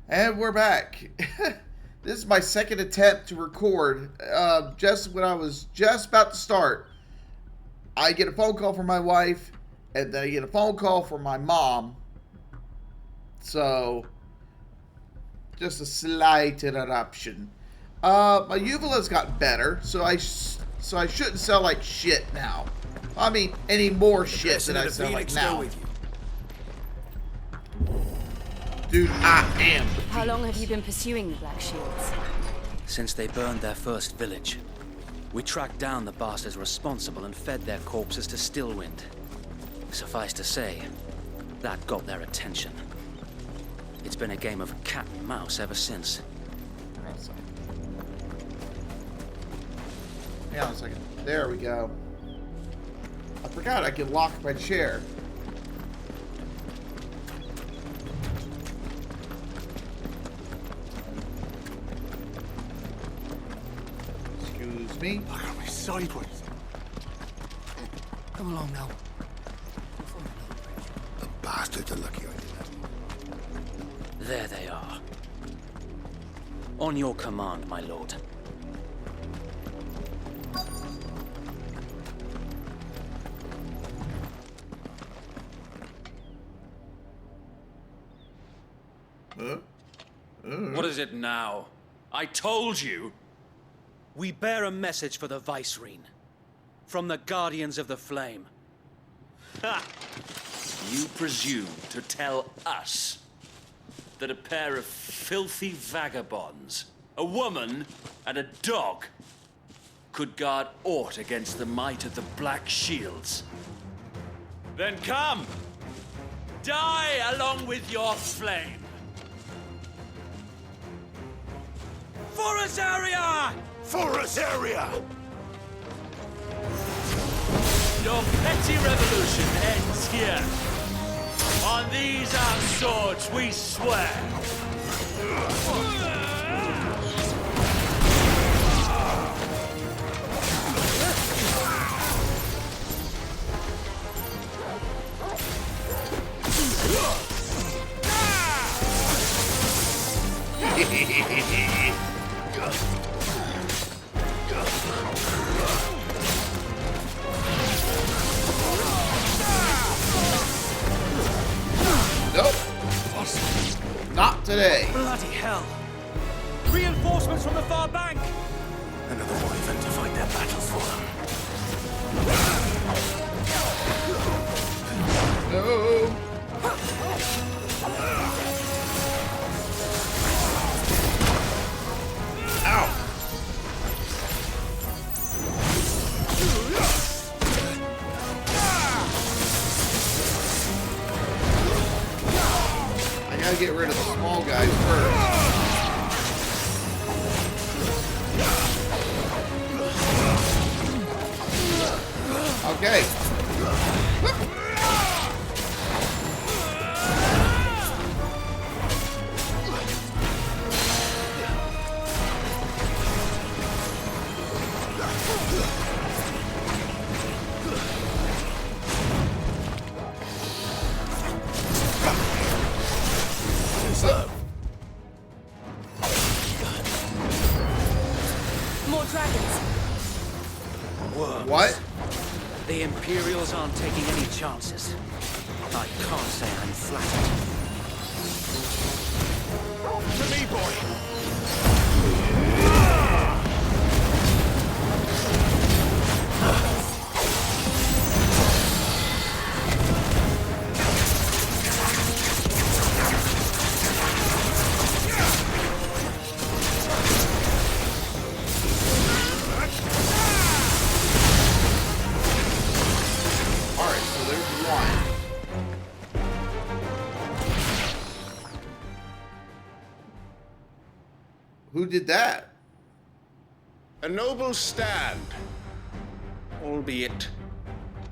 And we're back. This is my second attempt to record. Just when I was just about to start, I get a phone call from my wife, and then I get a phone call from my mom. So, just a slight interruption. My uvula's got better, so I shouldn't sound like shit now. I mean, any more shit than I sound like now. Dude, I am. How long have you been pursuing the Black Shields? Since they burned their first village. We tracked down the bastards responsible and fed their corpses to Stillwind. Suffice to say, that got their attention. It's been a game of cat and mouse ever since. Hang on a second. There we go. I forgot I could lock my chair. Excuse me. I got me sideways. Come along now. The bastards are lucky I did that. There they are. On your command, my lord. What is it now? I told you! We bear a message for the Vicereine. From the Guardians of the Flame. Ha! You presume to tell us that a pair of filthy vagabonds, a woman and a dog, could guard aught against the might of the Black Shields? Then come! Die along with your flame! Forest area! Forest area! Your petty revolution ends here. On these our swords we swear. Nope. Not today. Bloody hell! Reinforcements from the far bank! Another wyvern to fight their battles for them. No. Ow. I gotta get rid of the small guys first. Okay. More dragons. What? The Imperials aren't taking any chances. I can't say I'm flattered. To me, boy! Alright, so there's one. Who did that? A noble stand, albeit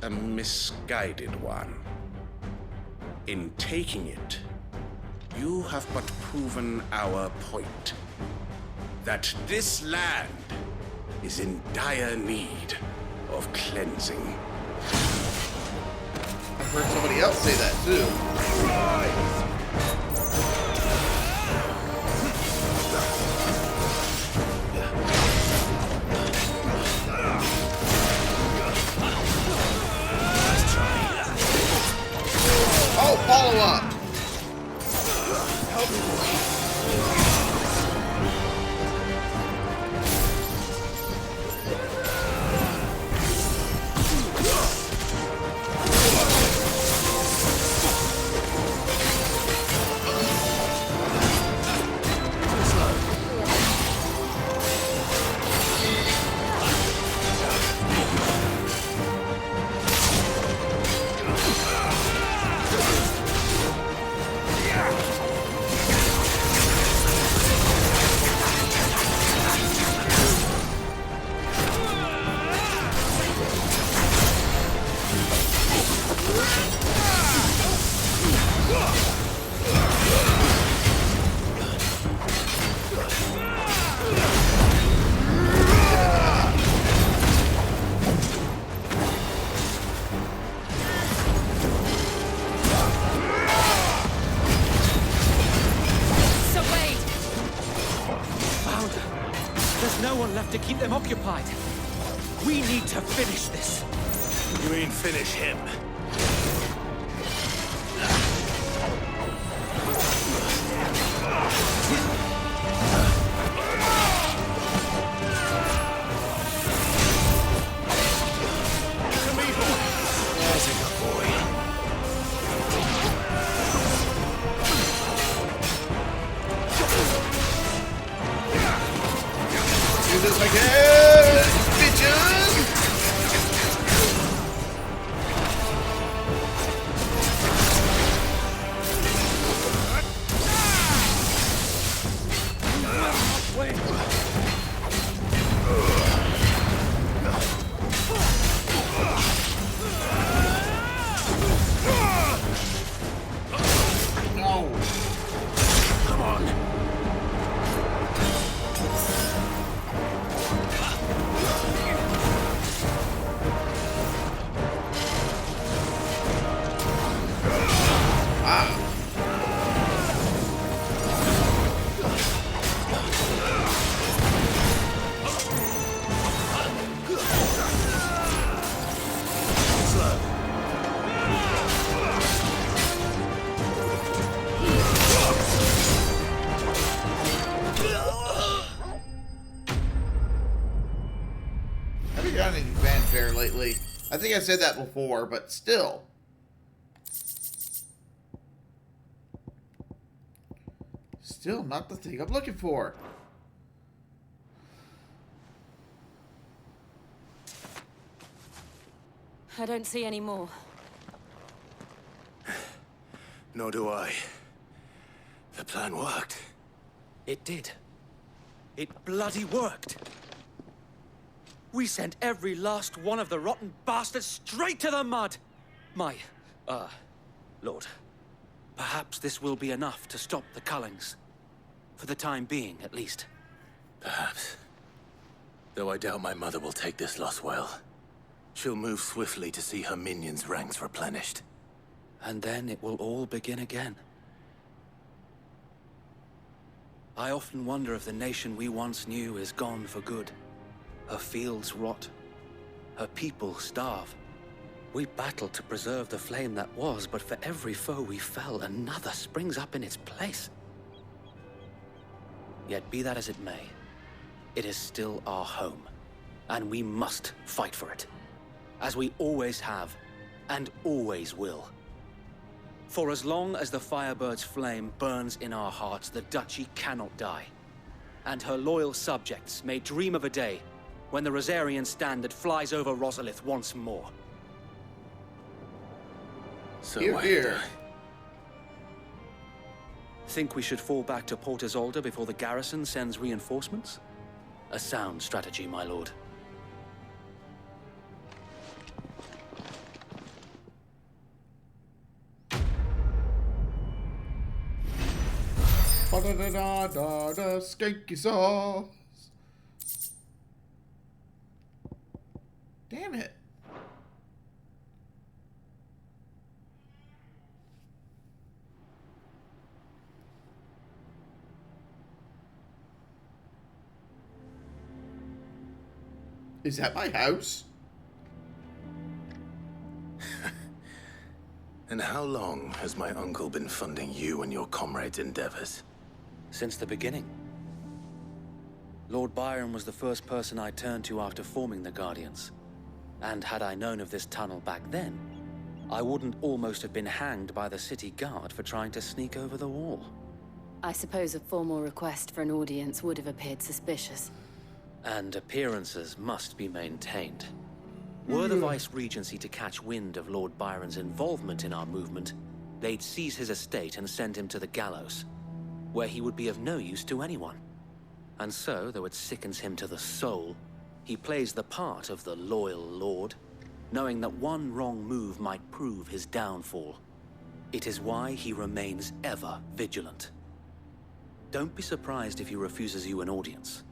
a misguided one. In taking it, you have but proven our point. That this land is in dire need of cleansing. I've heard somebody else say that too. So Wade, Found her. There's no one left to keep them occupied. We need to finish this. You mean finish him? Come here, boy. There's a good boy. Do this again, bitches! No. Come on. Haven't gotten any fanfare lately. I think I said that before, but still. Still not the thing I'm looking for. I don't see any more. Nor do I. The plan worked. It did. It bloody worked. We sent every last one of the rotten bastards straight to the mud. My, Lord, perhaps this will be enough to stop the Cullings. For the time being, at least. Perhaps. Though I doubt my mother will take this loss well. She'll move swiftly to see her minions' ranks replenished. And then it will all begin again. I often wonder if the nation we once knew is gone for good. Her fields rot. Her people starve. We battled to preserve the flame that was, but for every foe we fell, another springs up in its place. Yet be that as it may, it is still our home, and we must fight for it, as we always have, and always will. For as long as the Firebird's flame burns in our hearts, the Duchy cannot die, and her loyal subjects may dream of a day when the Rosarian standard flies over Rosalith once more. So Hear, hear. Think we should fall back to Port Isolde before the garrison sends reinforcements? A sound strategy, my lord. Ba-da-da-da-da-da, skanky sauce. Damn it. Is that my house? And how long has my uncle been funding you and your comrades' endeavors? Since the beginning. Lord Byron was the first person I turned to after forming the Guardians. And had I known of this tunnel back then, I wouldn't almost have been hanged by the city guard for trying to sneak over the wall. I suppose a formal request for an audience would have appeared suspicious. And appearances must be maintained. Were the Vice-Regency to catch wind of Lord Byron's involvement in our movement, they'd seize his estate and send him to the gallows, where he would be of no use to anyone. And so, though it sickens him to the soul, he plays the part of the loyal lord, knowing that one wrong move might prove his downfall. It is why he remains ever vigilant. Don't be surprised if he refuses you an audience,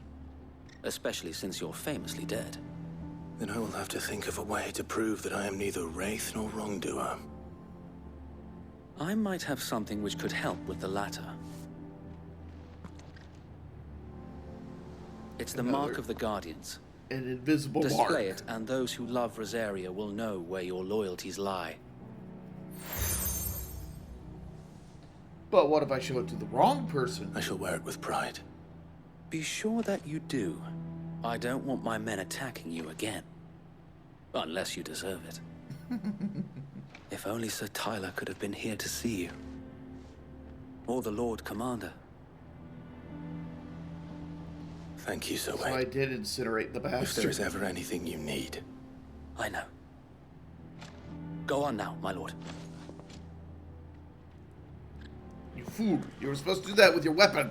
especially since you're famously dead. Then I will have to think of a way to prove that I am neither wraith nor wrongdoer. I might have something which could help with the latter. It's the mark of the Guardians. An invisible mark. Display it, and those who love Rosaria will know where your loyalties lie. But what if I show it to the wrong person? I shall wear it with pride. Be sure that you do. I don't want my men attacking you again. Unless you deserve it. If only Sir Tyler could have been here to see you. Or the Lord Commander. Thank you, Sir So Wayne. I did incinerate the If there bastard. is ever anything you need. I know. Go on now, my lord. You fool. You were supposed to do that with your weapon.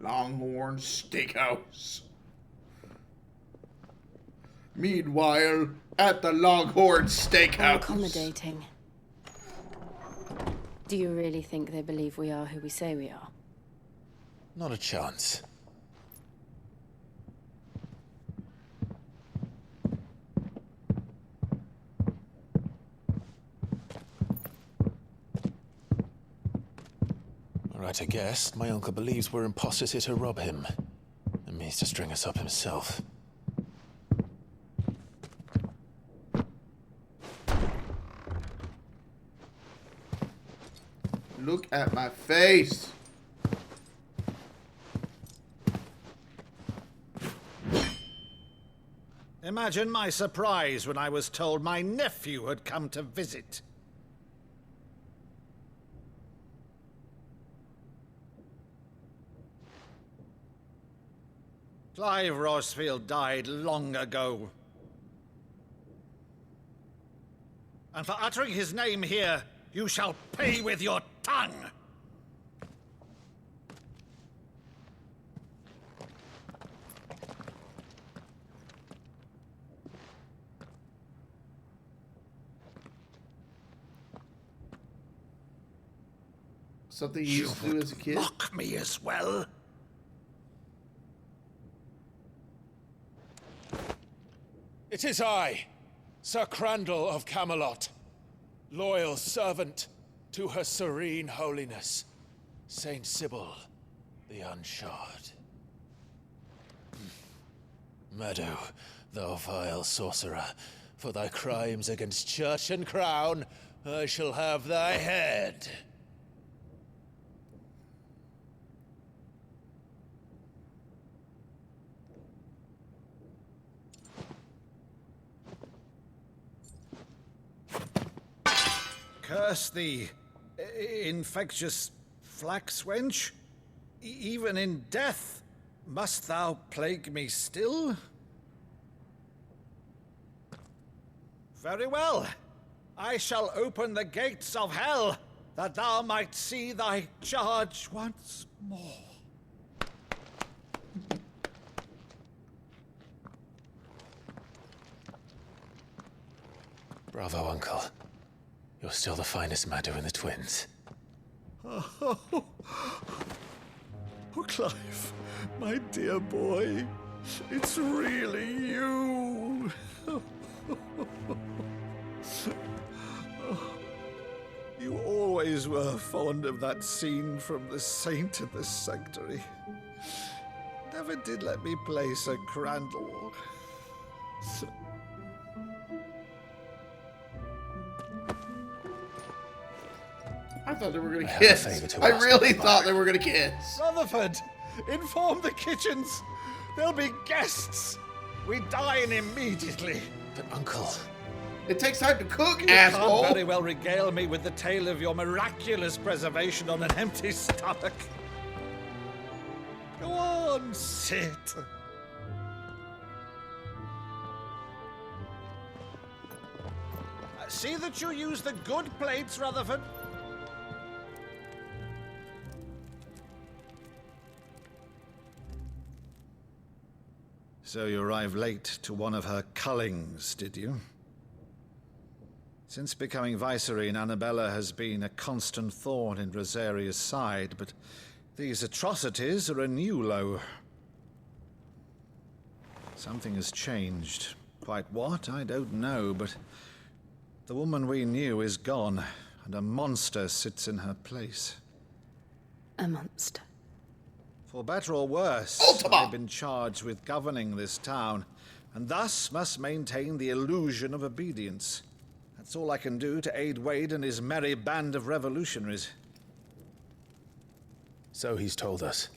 Longhorn Steakhouse. Meanwhile, at the Longhorn How Steakhouse. accommodating. Do you really think they believe we are who we say we are? Not a chance. Right, I guess. My uncle believes we're imposters here to rob him. And means to string us up himself. Look at my face. Imagine my surprise when I was told my nephew had come to visit. Clive Rosfield died long ago. And for uttering his name here, you shall pay with your tongue! Something you used to do as a kid? Mock me as well? It is I, Sir Crandall of Camelot, loyal servant to her serene holiness, Saint Sybil the Unshod. Meadow, thou vile sorcerer, for thy crimes against church and crown, I shall have thy head. Curse thee, infectious flax wench. Even in death, must thou plague me still? Very well. I shall open the gates of hell, that thou might see thy charge once more. Bravo, Uncle. You're still the finest Meadow in the twins. Oh, Clive, my dear boy, it's really you. You always always were fond of that scene from The Saint of the Sanctuary. Never did let me play Sir Crandall. I thought they were gonna I have a kiss. favour to I ask, really Mr. thought they were gonna kiss. Rutherford, inform the kitchens. There'll be guests. We dine immediately. But, Uncle, It takes time to cook, You asshole. can't very well regale me with the tale of your miraculous preservation on an empty stomach. Go on, sit. See that you use the good plates, Rutherford. So you arrived late to one of her cullings, did you? Since becoming Vicereine, Annabella has been a constant thorn in Rosaria's side, but these atrocities are a new low. Something has changed. Quite what, I don't know, but the woman we knew is gone, and a monster sits in her place. A monster. For better or worse, Ultima! I've been charged with governing this town, and thus must maintain the illusion of obedience. That's all I can do to aid Wade and his merry band of revolutionaries. so he's told us.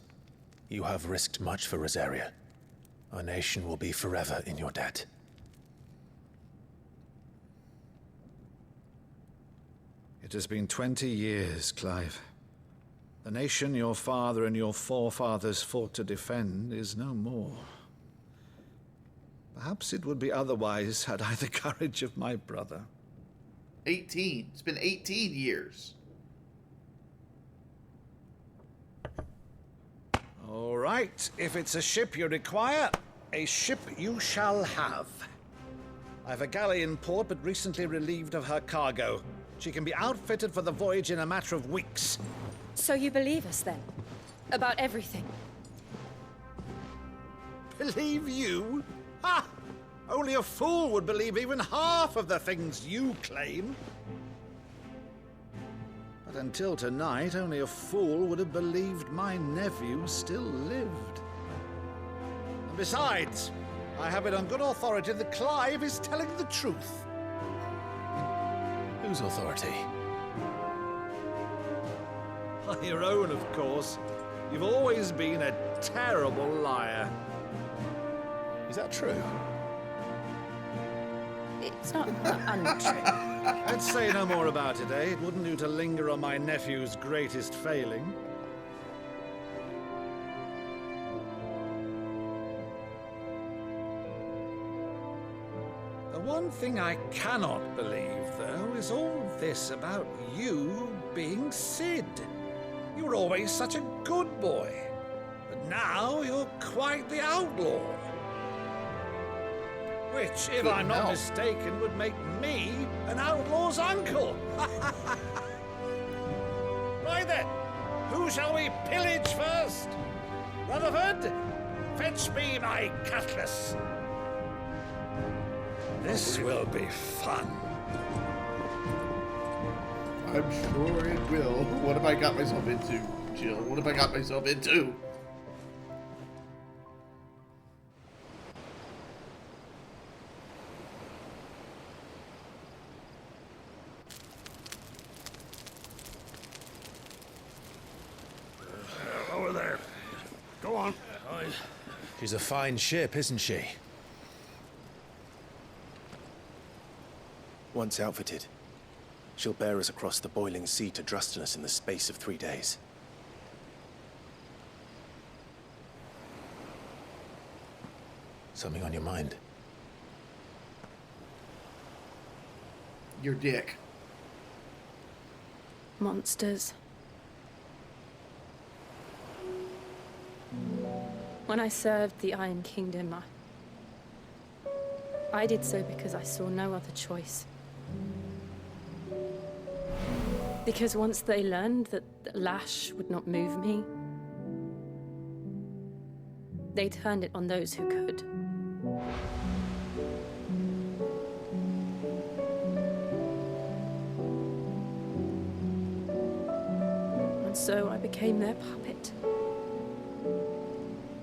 You have risked much for Rosaria. Our nation will be forever in your debt. It has been 20 years, Clive. The nation your father and your forefathers fought to defend is no more. Perhaps it would be otherwise had I the courage of my brother. 18. It's been 18 years. All right, if it's a ship you require, a ship you shall have. I've a galley in port, but recently relieved of her cargo. She can be outfitted for the voyage in a matter of weeks. So you believe us then? About everything? Believe you? Ha! Only a fool would believe even half of the things you claim. But until tonight, only a fool would have believed my nephew still lived. And besides, I have it on good authority that Clive is telling the truth. Whose authority? Your own, of course. You've always been a terrible liar. Is that true? It's not untrue. Let's say no more about it, eh? It wouldn't do to linger on my nephew's greatest failing. The one thing I cannot believe, though, is all this about you being Sid. You were always such a good boy, but now you're quite the outlaw. Which, if I'm not mistaken, would make me an outlaw's uncle. Right then, who shall we pillage first? Rutherford, fetch me my cutlass. This will be fun. I'm sure it will. What have I got myself into, Jill? What have I got myself into? Over there. Go on. She's a fine ship, isn't she? Once outfitted, she'll bear us across the boiling sea to Drustinus in the space of 3 days. Something on your mind? Your dick. Monsters. When I served the Iron Kingdom, I did so because I saw no other choice. Because once they learned that the lash would not move me, they turned it on those who could. so I became their puppet.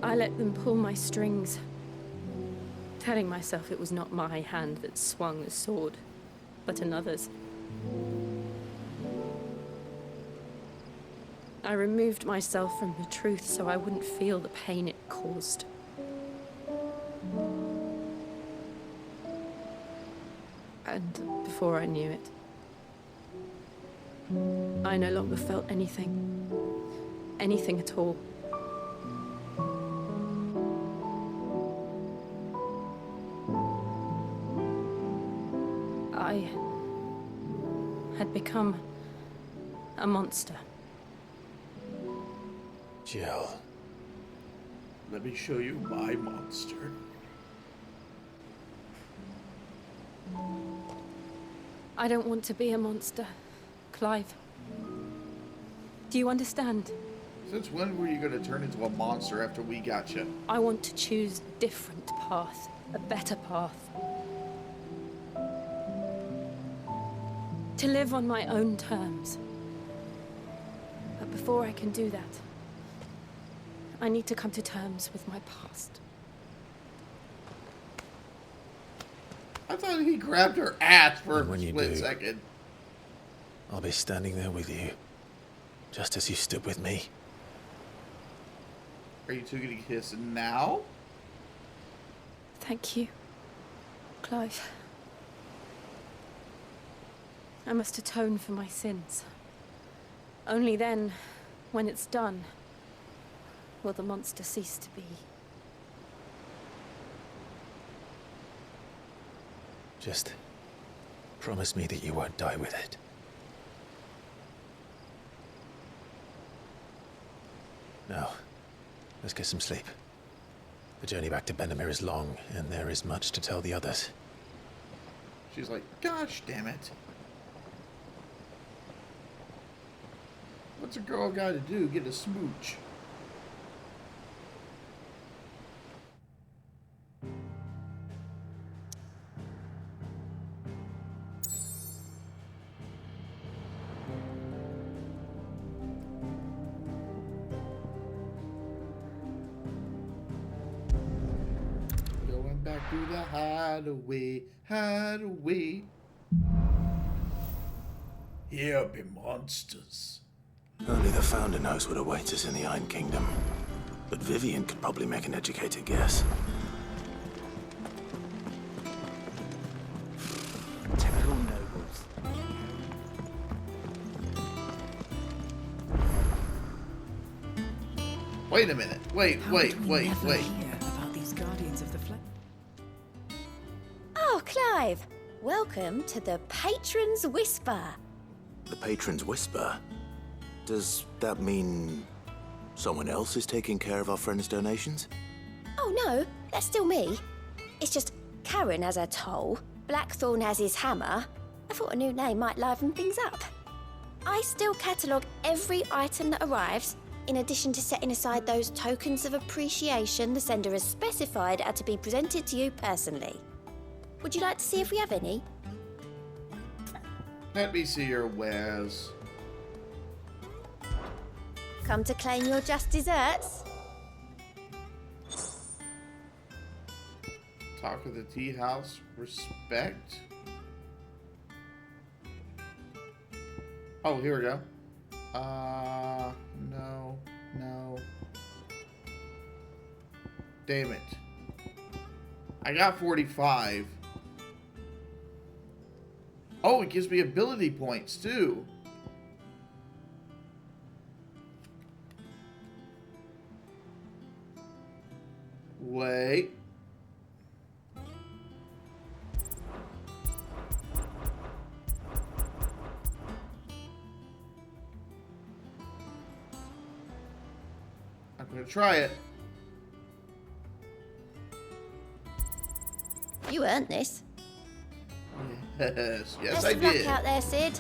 I let them pull my strings, telling myself it was not my hand that swung the sword, but another's. I removed myself from the truth so I wouldn't feel the pain it caused. And before I knew it, I no longer felt anything. Anything at all. I had become a monster. Jill. Let me show you my monster. I don't want to be a monster, Clive. Do you understand? Since when were you going to turn into a monster after we got you? I want to choose a different path, a better path. To live on my own terms. But before I can do that, I need to come to terms with my past. I thought he grabbed her ass for And a when you split do, second. I'll be standing there with you, just as you stood with me. Are you two going to kiss now? Thank you, Clive. I must atone for my sins. Only then, when it's done, will the monster cease to be. Just promise me that you won't die with it. Now, let's get some sleep. The journey back to Benamir is long, and there is much to tell the others. She's like, gosh damn it. What's a girl got to do? Get a smooch. Going back to the hideaway, hideaway. Here be monsters. Only the Founder knows what awaits us in the Iron Kingdom. But Vivian could probably make an educated guess. Typical nobles. Wait a minute. Wait. About these Guardians of the Flame. Oh, Clive! Welcome to the Patron's Whisper. The Patron's Whisper? Does that mean someone else is taking care of our friend's donations? Oh no, that's still me. It's just Karen has her toll, Blackthorn has his hammer. I thought a new name might liven things up. I still catalogue every item that arrives, in addition to setting aside those tokens of appreciation the sender has specified are to be presented to you personally. Would you like to see if we have any? Let me see your wares. Come to claim your just desserts? Talk of the tea house. Respect. Oh, here we go. No. Damn it. I got 45. Oh, it gives me ability points, too. Wait. I'm gonna try it. You earned this. Yes, Best I of luck did. out there, Sid.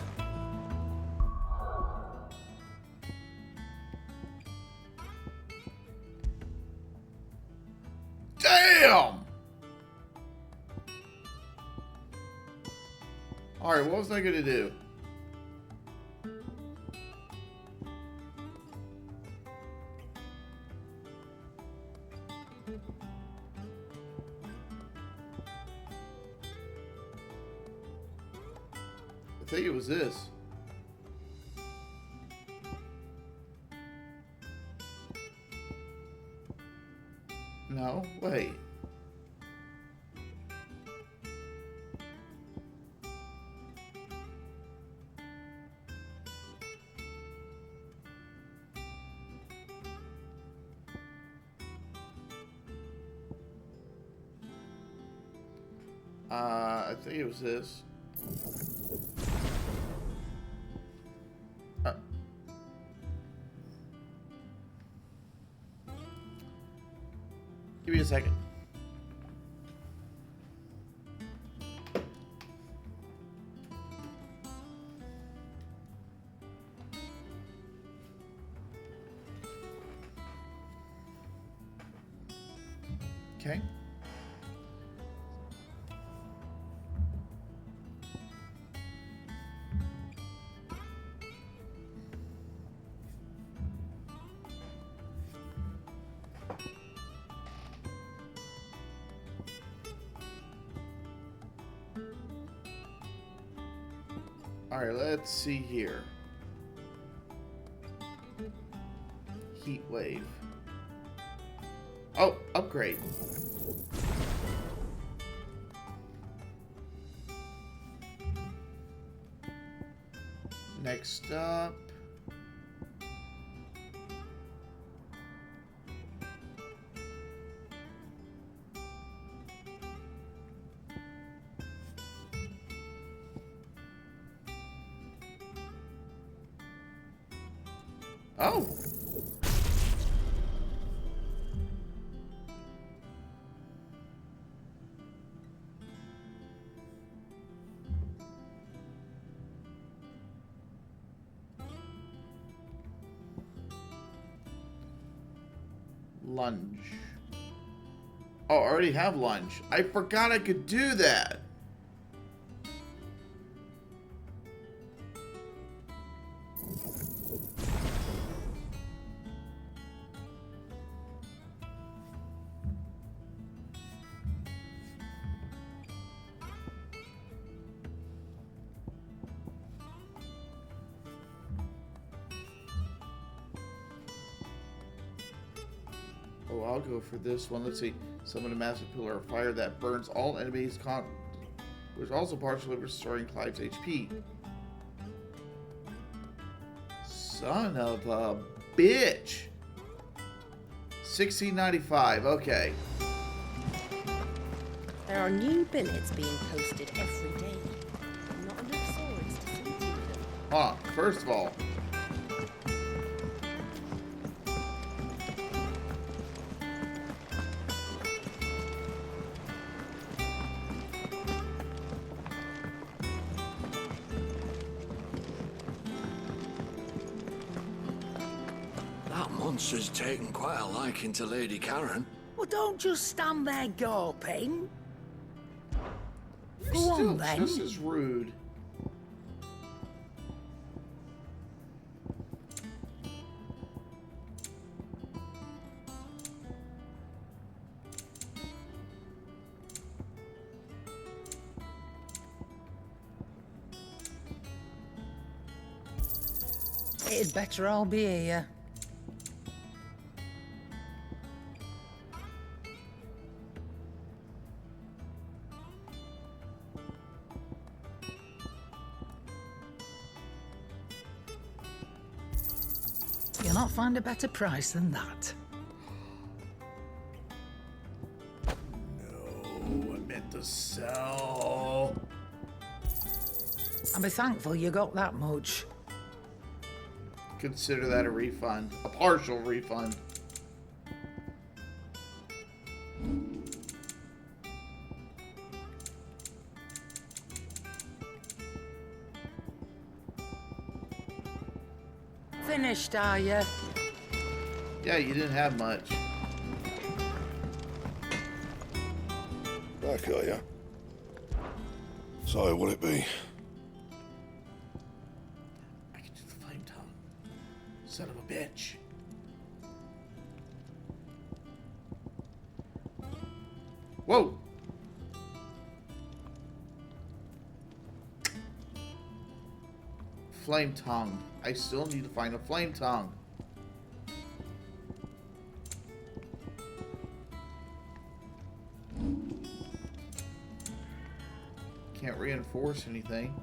Damn! Alright, what was I gonna do? I think it was this. No, wait. I think it was this. Give me a second. Okay. All right, let's see here. Heat wave. Oh, upgrade. Next up. Oh. Lunge. Oh, I already have lunge. I forgot I could do that. Oh, I'll go for this one. Let's see. Summon a massive pillar of fire that burns all enemies, which also partially restoring Clive's HP. Son of a bitch. 1695. Okay. There are new billets being posted every day. Not enough swords to see to them. Hold on. First of all, Monster's taken quite a liking to Lady Karen. Well, don't just stand there gawping. Go on, then. This is rude. It'd better all be here. You'll not find a better price than that. No, I meant to sell. And be thankful you got that much. Consider that a refund. A partial refund. Finished, are you? Yeah, you didn't have much. Back, are ya? So, what'll it be? I can do the flame tongue. Son of a bitch. Whoa! Flame tongue. I still need to find a flame tongue. Can't reinforce anything.